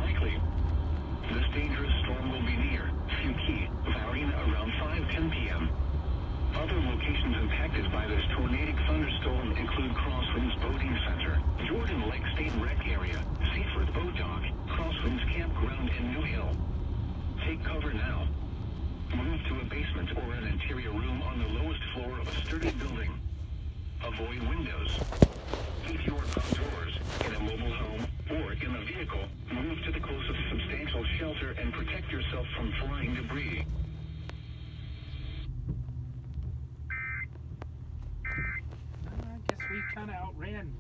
unlikely. This dangerous storm will be near Fuki, Varina around 5:10 p.m. Other locations impacted by this tornadic thunderstorm include Crosswinds Boating Center, Jordan Lake State Rec Area, Seaford Boat Dock, Crosswinds Campground, and New Hill. Take cover now. Move to a basement or an interior room on the lowest floor of a sturdy building. Avoid windows. Keep your outdoors, in a mobile home, or in a vehicle. Move to the closest substantial shelter and protect yourself from flying debris. I guess we kind of outran